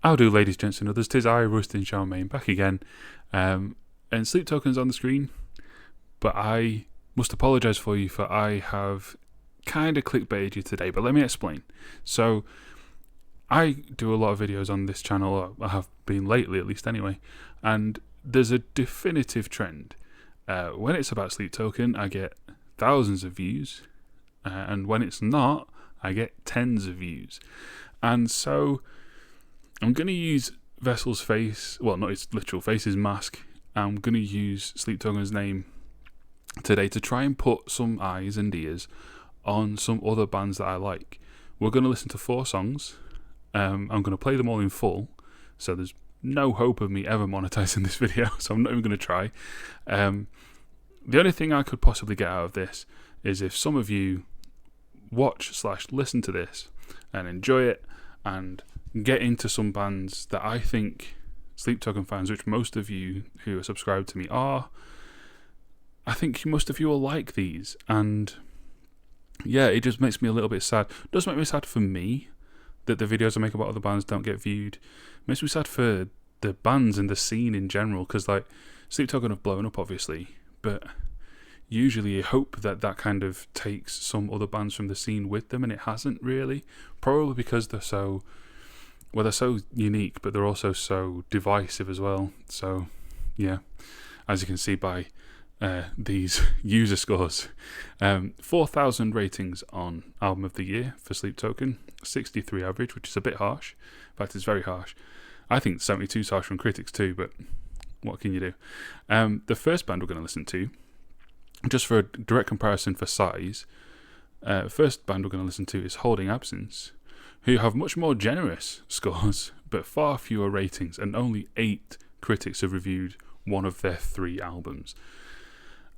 How do, ladies, gents and others? 'Tis I, Rustin Charmaine, back again. And Sleep Token's on the screen, but I must apologise for you, for I have kind of clickbaited you today, but let me explain. So, I do a lot of videos on this channel, or I have been lately at least anyway, and there's a definitive trend. When it's about Sleep Token, I get thousands of views, and when it's not, I get tens of views. And so I'm going to use Vessel's face, well, not his literal face, his mask. I'm going to use Sleep Token's name today to try and put some eyes and ears on some other bands that I like. We're going to listen to 4 songs. I'm going to play them all in full, so there's no hope of me ever monetizing this video, so I'm not even going to try. The only thing I could possibly get out of this is if some of you watch/listen to this and enjoy it and get into some bands that I think Sleep Token fans, which most of you who are subscribed to me are, I think most of you will like these. And yeah, it just makes me a little bit sad. It does make me sad for me that the videos I make about other bands don't get viewed. It makes me sad for the bands and the scene in general, because like Sleep Token have blown up obviously, but usually you hope that that kind of takes some other bands from the scene with them, and it hasn't really. Probably because they're so unique, but they're also so divisive as well. So yeah, as you can see by these user scores, 4,000 ratings on Album of the Year for Sleep Token, 63 average, which is a bit harsh. In fact, it's very harsh. I think 72 is harsh from critics too, but what can you do? The first band we're going to listen to, just for a direct comparison for size, first band we're going to listen to is Holding Absence, who have much more generous scores, but far fewer ratings, and only 8 critics have reviewed one of their 3 albums.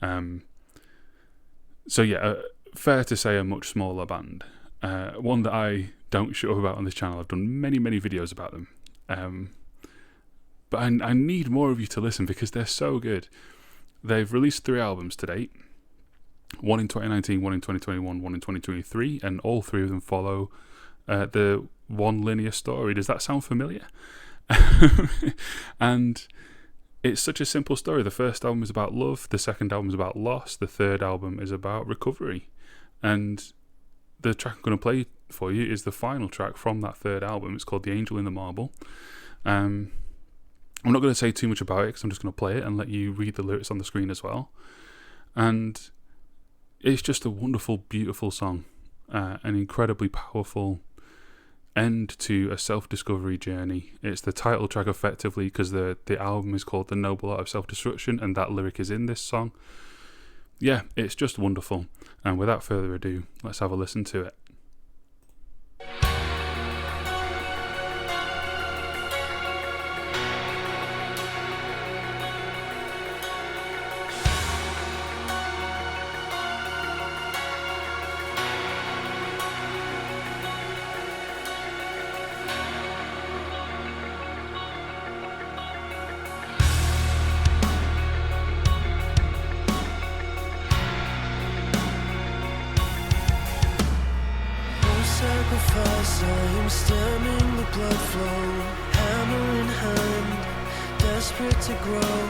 So yeah, fair to say a much smaller band. One that I don't show about on this channel. I've done many videos about them. But I need more of you to listen because they're so good. They've released 3 albums to date. One in 2019, one in 2021, one in 2023, and all 3 of them follow the one linear story. Does that sound familiar? And it's such a simple story. The first album is about love, the second album is about loss, the third album is about recovery. And the track I'm going to play for you is the final track from that third album. It's called The Angel in the Marble. I'm not going to say too much about it because I'm just going to play it and let you read the lyrics on the screen as well. And it's just a wonderful, beautiful song, an incredibly powerful end to a self-discovery journey. It's the title track effectively because the album is called The Noble Art of Self-Destruction, and that lyric is in this song. Yeah, it's just wonderful. And without further ado, let's have a listen to it. Sacrifice, I am stemming the blood flow, hammer in hand, desperate to grow.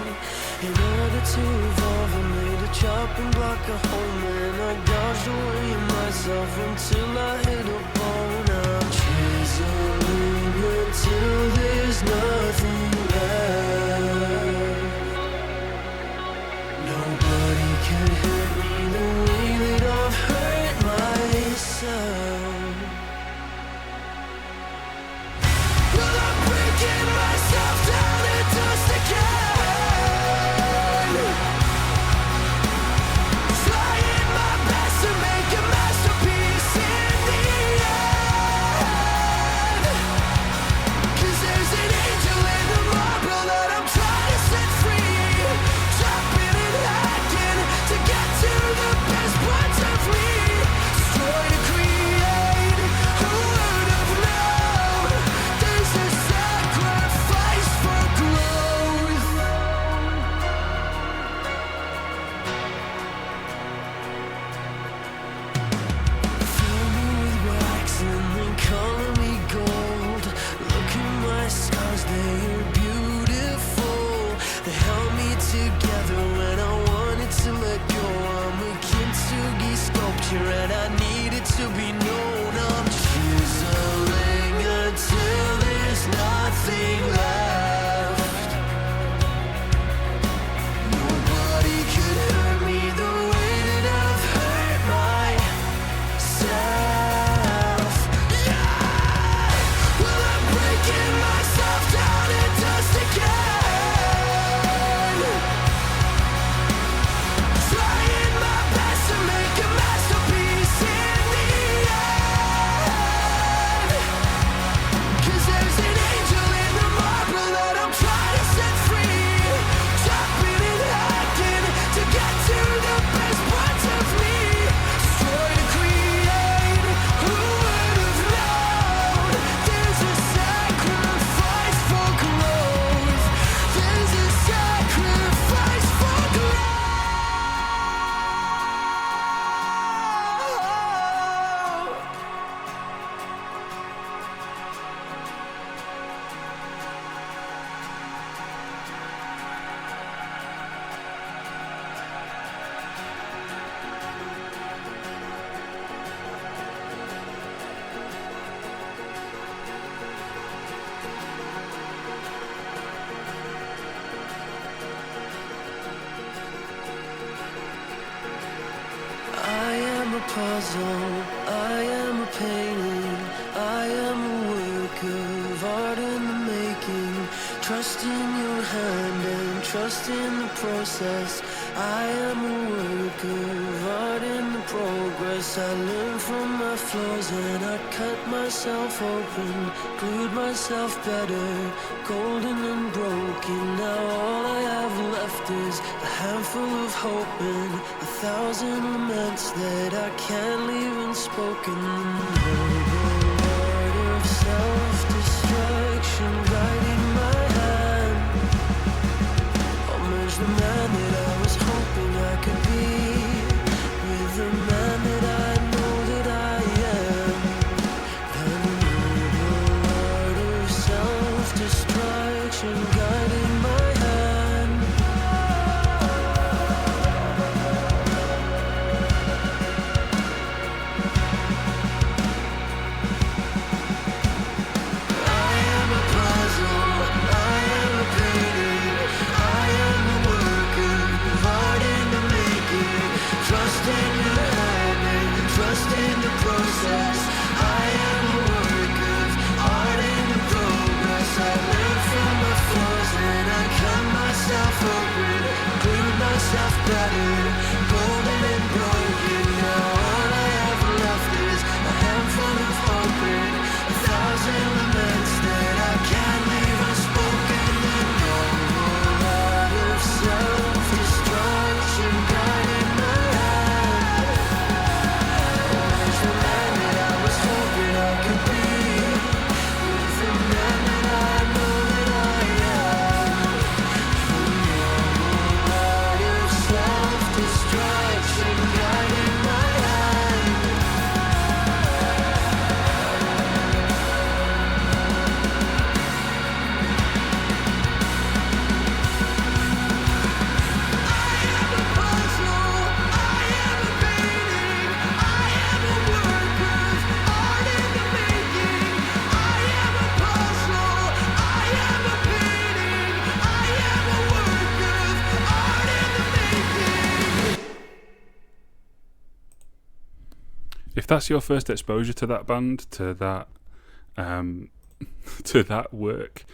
In order to evolve, I made a chopping block a home, and I gouged away in myself until I hit a bone. I'm chiseling until there's nothing left. Nobody can hurt me the way that I've hurt myself. Cause they are beautiful. They held me together when I wanted to let go. I'm a kintsugi sculpture and I needed to be known. I'm chiseling until there's nothing left. Nobody could hurt me the way that I've hurt myself. Yeah! Well, I'm breaking myself down to dust again. Trying my best to make a masterpiece in the end. 'Cause there's an angel in the marble that I'm trying to set free. Chopping and hacking to get to the best parts of me. Destroy to create. Who would have known? There's a sacrifice for growth. There's a sacrifice for growth. I am a puzzle, I am a painting, I am a work of art in the making. Trust in your hand and trust in the process. I am a work of art in the progress. I learn from my flaws and I cut myself open, glued myself better, golden and broken. Now all I have left is a handful of hope and 1,000 laments that I can't leave unspoken. The noble art of self-destruction guiding my hand. I'll merge the man that I was hoping I could be with the man that I know that I am. The noble art of self-destruction guiding my hand. I am a puzzle, I am a painting, I am a work of art in the making. Trust in your hand and trust in the process. I am a work of art in the progress. I learn from my flaws and I cut myself open, glue myself better, golden and broken. Now all I have left is a handful of hope and 1,000 laments that I can't leave unspoken. The noble art of self-destruction guiding my hand. There's the man that I was hoping I could be with the man that I know that I am. The noble art of self-destruction guiding my hand. I am a puzzle, I am a painting, I am a work of art in the making. I am a puzzle, I am a painting, I am a work of art in the making. If that's your first exposure to that band, to that to that work,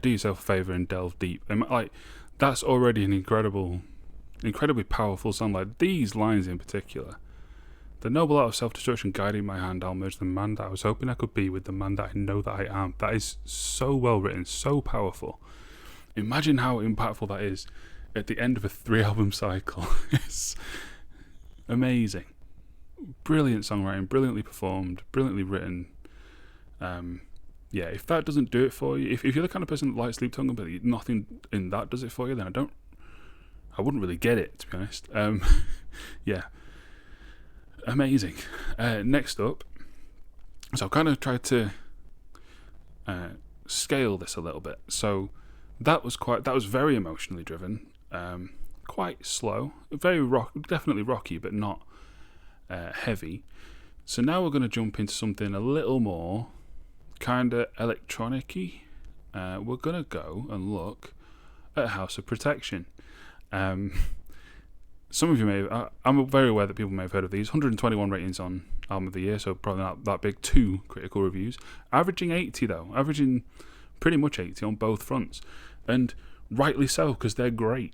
do yourself a favour and delve deep. Like, that's already an incredibly powerful song. Like, these lines in particular: the noble art of self-destruction guiding my hand. I'll merge the man that I was hoping I could be with the man that I know that I am. That is so well written, so powerful. Imagine how impactful that is at the end of a 3-album cycle. It's amazing. Brilliant songwriting, brilliantly performed, brilliantly written. Yeah, if that doesn't do it for you, if you're the kind of person that likes Sleep Token, but nothing in that does it for you, then I wouldn't really get it, to be honest. Yeah, amazing. Next up, so I've kind of tried to scale this a little bit. So that was very emotionally driven, quite slow, definitely rocky, but not heavy. So now we're going to jump into something a little more kind of electronic-y. We're going to go and look at House of Protection. Some of you may have, I'm very aware that people may have heard of these. 121 ratings on Album of the Year, so probably not that big. 2 critical reviews. Averaging 80 though. Averaging pretty much 80 on both fronts. And rightly so, because they're great.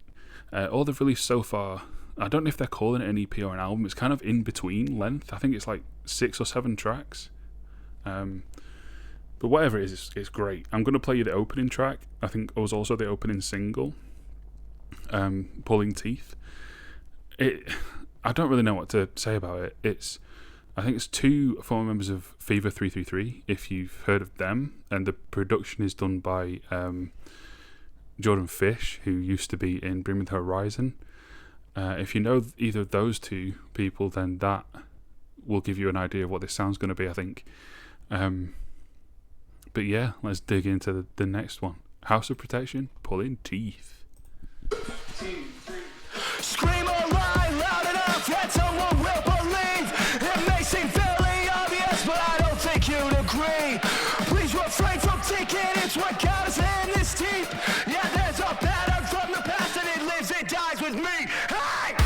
All they've released so far, I don't know if they're calling it an EP or an album. It's kind of in between length. I think it's like 6 or 7 tracks. But whatever it is, it's great. I'm going to play you the opening track. I think it was also the opening single, Pulling Teeth. I don't really know what to say about it. I think it's 2 former members of Fever 333, if you've heard of them, and the production is done by Jordan Fish, who used to be in Bring Me the Horizon. If you know either of those 2 people, then that will give you an idea of what this sound's going to be, I think. But yeah, let's dig into the next one. House of Protection, Pulling Teeth. 2, 3. Scream or lie loud enough that someone will believe. It may seem fairly obvious, but I don't think you'd agree. Please refrain from thinking it's what got us in this deep. Yeah, there's a pattern from the past and it lives and dies with me. Hey!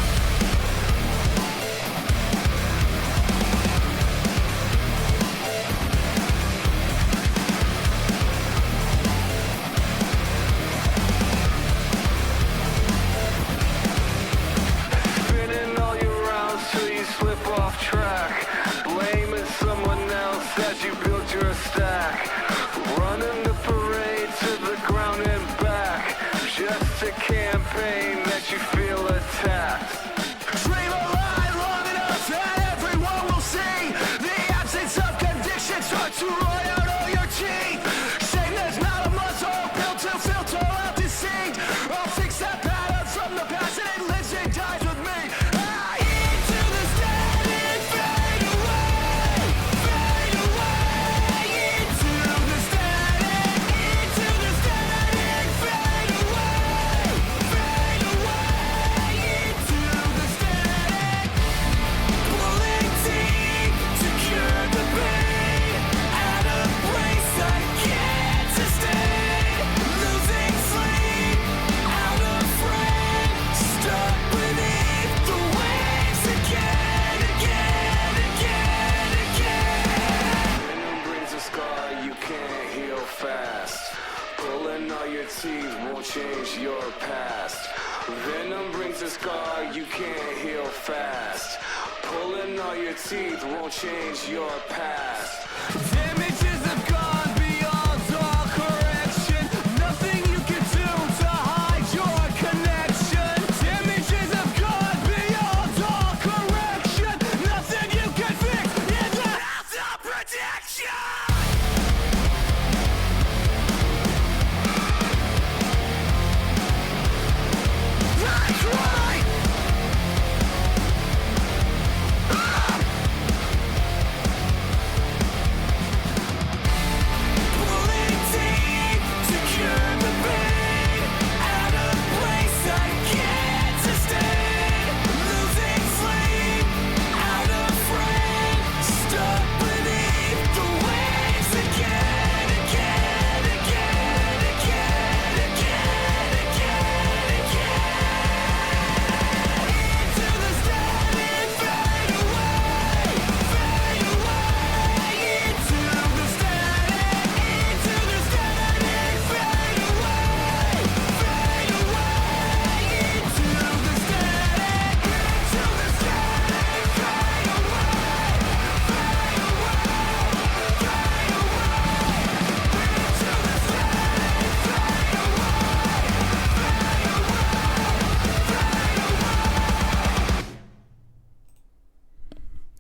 Change your past. Venom brings a scar you can't heal fast. Pulling all your teeth won't change your past. Damages have gone beyond all correction. Nothing you can do to hide your connection. Damages have gone beyond all correction. Nothing you can fix in the House of Protection.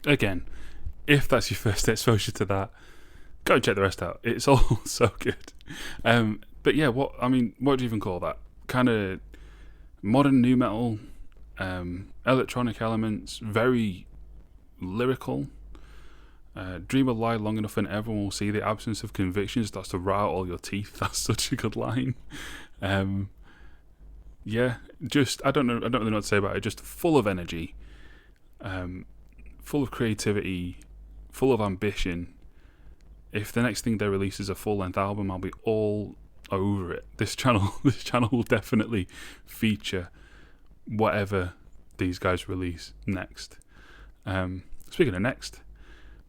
Again, if that's your first exposure to that, go and check the rest out. It's all so good. But yeah, what do you even call that? Kind of modern nu metal, electronic elements, very lyrical. Dream a lie long enough and everyone will see the absence of conviction starts to rot out all your teeth. That's such a good line. Yeah, just I don't really know what to say about it. Just full of energy, full of creativity, full of ambition. If the next thing they release is a full-length album, I'll be all over it. This channel will definitely feature whatever these guys release next. Speaking of next,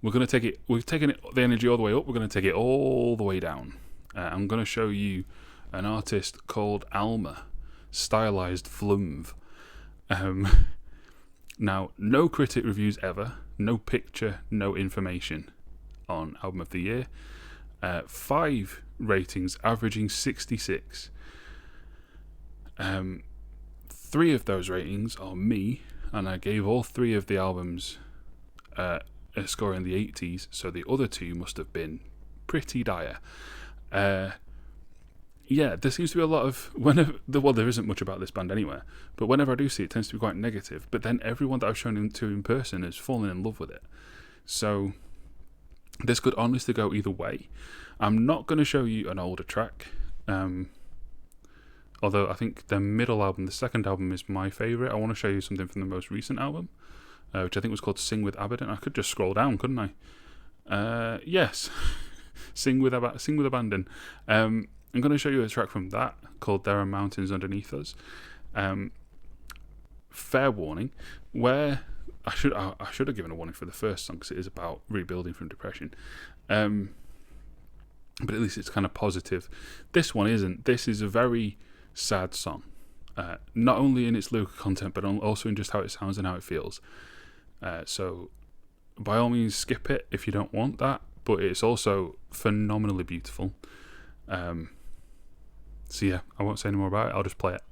we're taking the energy all the way up. We're going to take it all the way down. I'm going to show you an artist called Alma, stylized Flumv. Now, no critic reviews ever, no picture, no information on Album of the Year. 5 ratings, averaging 66. 3 of those ratings are me, and I gave all 3 of the albums a score in the 80s, so the other 2 must have been pretty dire. Yeah, there seems to be a lot of there isn't much about this band anywhere, but whenever I do see it, it tends to be quite negative. But then everyone that I've shown it to in person has fallen in love with it. So this could honestly go either way. I'm not going to show you an older track, although I think the middle album, the second album, is my favourite. I want to show you something from the most recent album, which I think was called Sing with Abandon. I could just scroll down, couldn't I? Yes, Sing with Abandon. I'm going to show you a track from that called There Are Mountains Underneath Us. Fair warning, where I should have given a warning for the first song because it is about rebuilding from depression. But at least it's kind of positive. This one isn't. This is a very sad song, not only in its lyrical content but also in just how it sounds and how it feels. So by all means skip it if you don't want that, but it's also phenomenally beautiful. So yeah, I won't say any more about it, I'll just play it.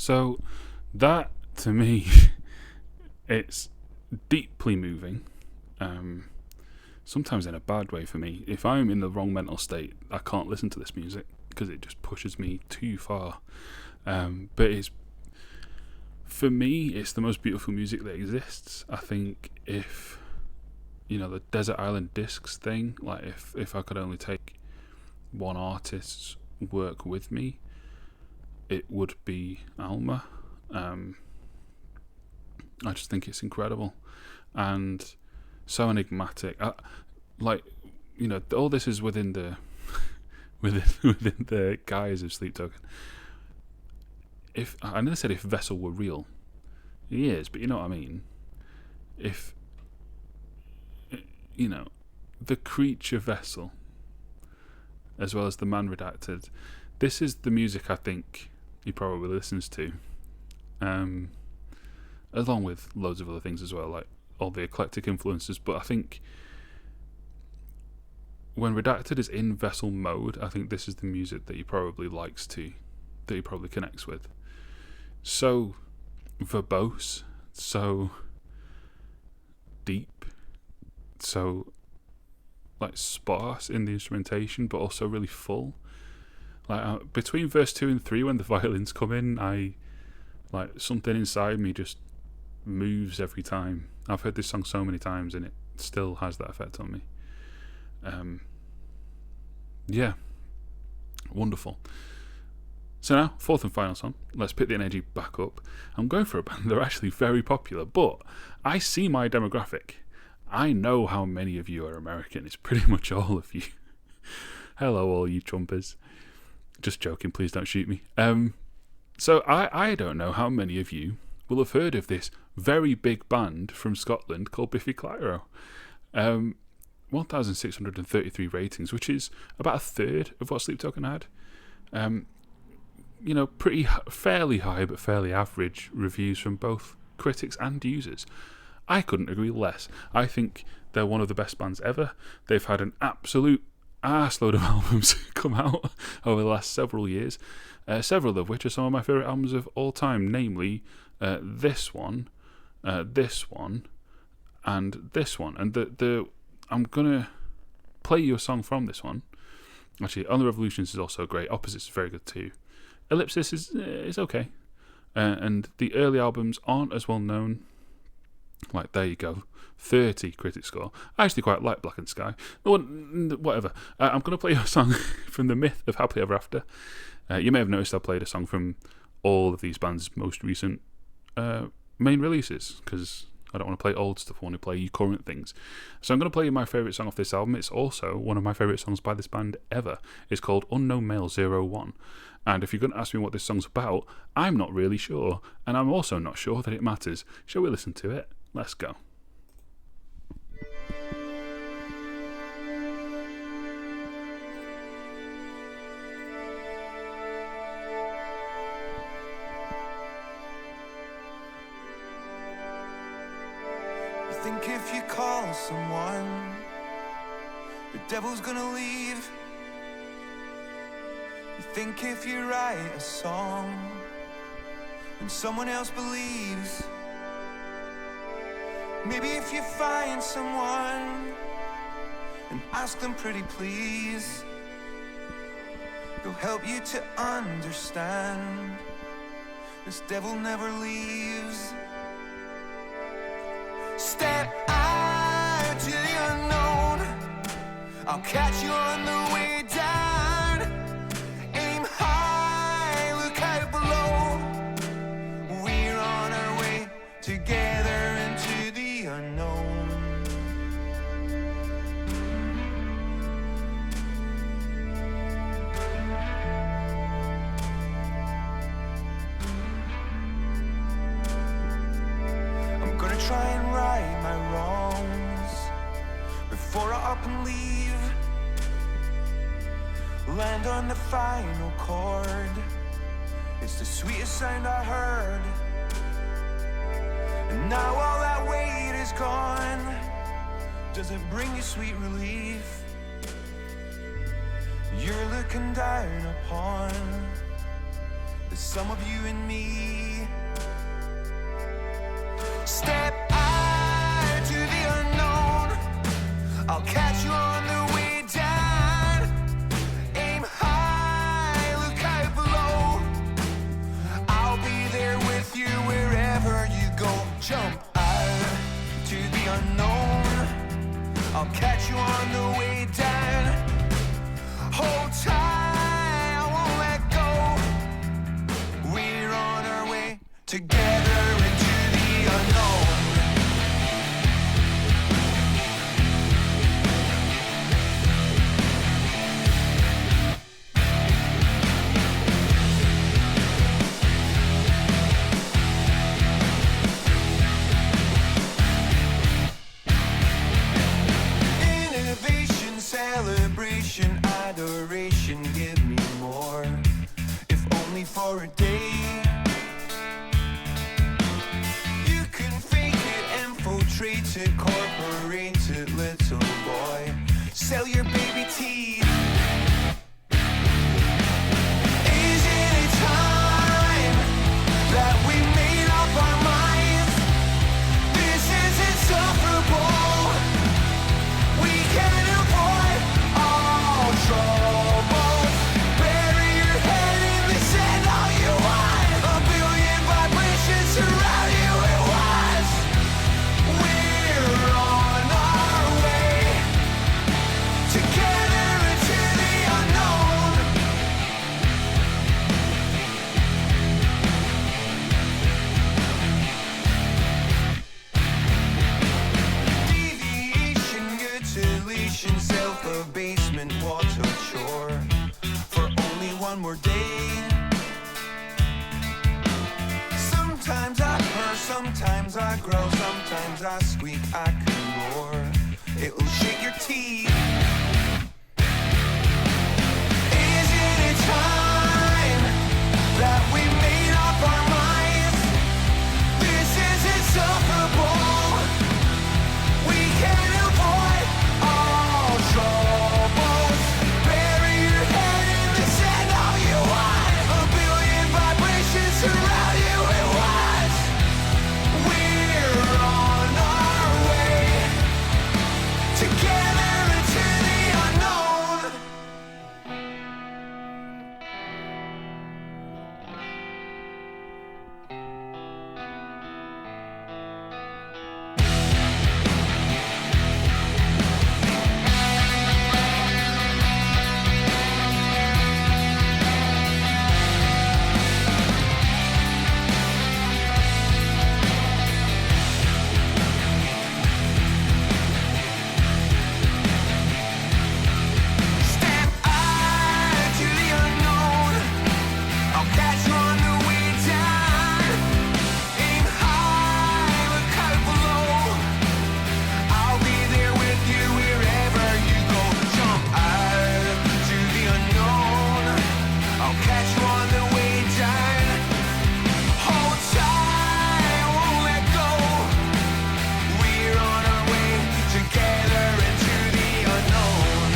So that, to me, it's deeply moving. Sometimes in a bad way for me. If I'm in the wrong mental state, I can't listen to this music because it just pushes me too far. But for me, it's the most beautiful music that exists. I think if, the Desert Island Discs thing, like if I could only take one artist's work with me, it would be Alma. I just think it's incredible and so enigmatic. All this is within the within the guise of Sleep Token. If I never said if Vessel were real, he is, but you know what I mean. If the creature Vessel, as well as the man Redacted, this is the music I think he probably listens to, along with loads of other things as well, like all the eclectic influences. But I think when Redacted is in Vessel mode, I think this is the music that he probably likes to, that he probably connects with. So verbose, so deep, so like sparse in the instrumentation, but also really full. Like between verse 2 and 3, when the violins come in, something inside me just moves every time. I've heard this song so many times and it still has that effect on me. Yeah, wonderful. So now, fourth and final song. Let's pick the energy back up. I'm going for a band. They're actually very popular, but I see my demographic. I know how many of you are American. It's pretty much all of you. Hello, all you Trumpers. Just joking, please don't shoot me. So I don't know how many of you will have heard of this very big band from Scotland called Biffy Clyro. 1,633 ratings, which is about a third of what Sleep Token had. Fairly high but fairly average reviews from both critics and users. I couldn't agree less. I think they're one of the best bands ever. They've had an absolute arseload of albums come out over the last several years, several of which are some of my favourite albums of all time, namely this one, and this one. And I'm going to play you a song from this one. Actually, On the Revolutions is also great. Opposites is very good too. Ellipsis is okay. And the early albums aren't as well known. Like, there you go. 30 critic score. I actually quite like Black and Sky. Whatever. I'm going to play you a song from The Myth of Happily Ever After. You may have noticed I played a song from all of these bands' most recent main releases, because I don't want to play old stuff, I want to play current things. So I'm going to play you my favourite song off this album. It's also one of my favourite songs by this band ever. It's called Unknown Male 01. And if you're going to ask me what this song's about, I'm not really sure. And I'm also not sure that it matters. Shall we listen to it? Let's go. Think if you call someone, the devil's gonna leave. You think if you write a song and someone else believes, maybe if you find someone and ask them pretty please, they'll help you to understand this devil never leaves. Step out to the unknown, I'll catch you on the way down. Aim high, look out below. We're on our way together into the unknown. I'm gonna try and right my wrongs before I up and leave. Land on the final chord, it's the sweetest sound I heard. And now all that weight is gone, does it bring you sweet relief? You're looking down upon the sum of you and me. Step out to the unknown. I'll catch you on the way down. Aim high, look out below. I'll be there with you wherever you go. Jump out to the unknown. I'll catch you on the way down. Hold tight, I won't let go. We're on our way together into the unknown. Innovation, celebration, adoration, give me more, if only for a day. You can fake it, infiltrate it, incorporate it, little boy. Sell your baby teeth. Isn't it time that we made up our minds? This is insufferable. We can avoid all troubles. Bury your head in the sand all you want. A billion vibrations surround you at once. We're on our way together into the unknown. Deviation, mutilation, self-abasement, what a chore for only one more day. Sometimes I purr, sometimes I growl, sometimes I squeak, I can roar. It'll shake your teeth. Isn't it time that we made up our minds? This is insufferable. We can avoid all troubles. Bury your head in the sand all you want. A billion vibrations surround you at once. We're on our way together into the unknown. Step out to the unknown. I'll catch you on the way down. Aim high, look out below. I'll be there with you wherever you go. Jump out to the unknown. I'll catch you on the way down. Hold tight, won't let go. We're on our way together into the unknown.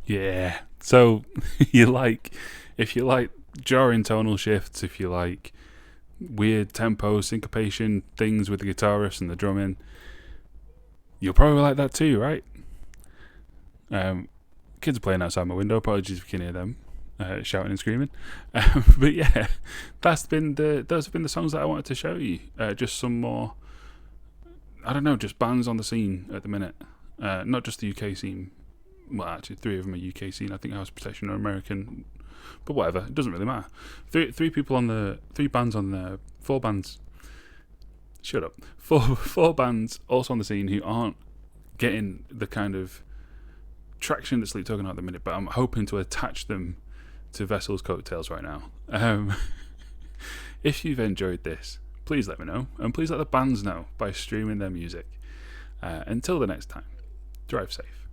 Yeah. So if you like jarring tonal shifts, if you like weird tempo, syncopation things with the guitarist and the drumming, you'll probably like that too, right? Kids are playing outside my window. Apologies if you can hear them shouting and screaming. But yeah, those have been the songs that I wanted to show you. Just some more, I don't know, just bands on the scene at the minute. Not just the UK scene, well, actually 3 of them are UK scene. I think House Protection are American, but whatever, it doesn't really matter. 3 bands on there, 4 bands. Shut up. 4 bands also on the scene who aren't getting the kind of traction that Sleep Token are at the minute, but I'm hoping to attach them to Vessel's coattails right now. If you've enjoyed this, please let me know, and please let the bands know by streaming their music. Until the next time, drive safe.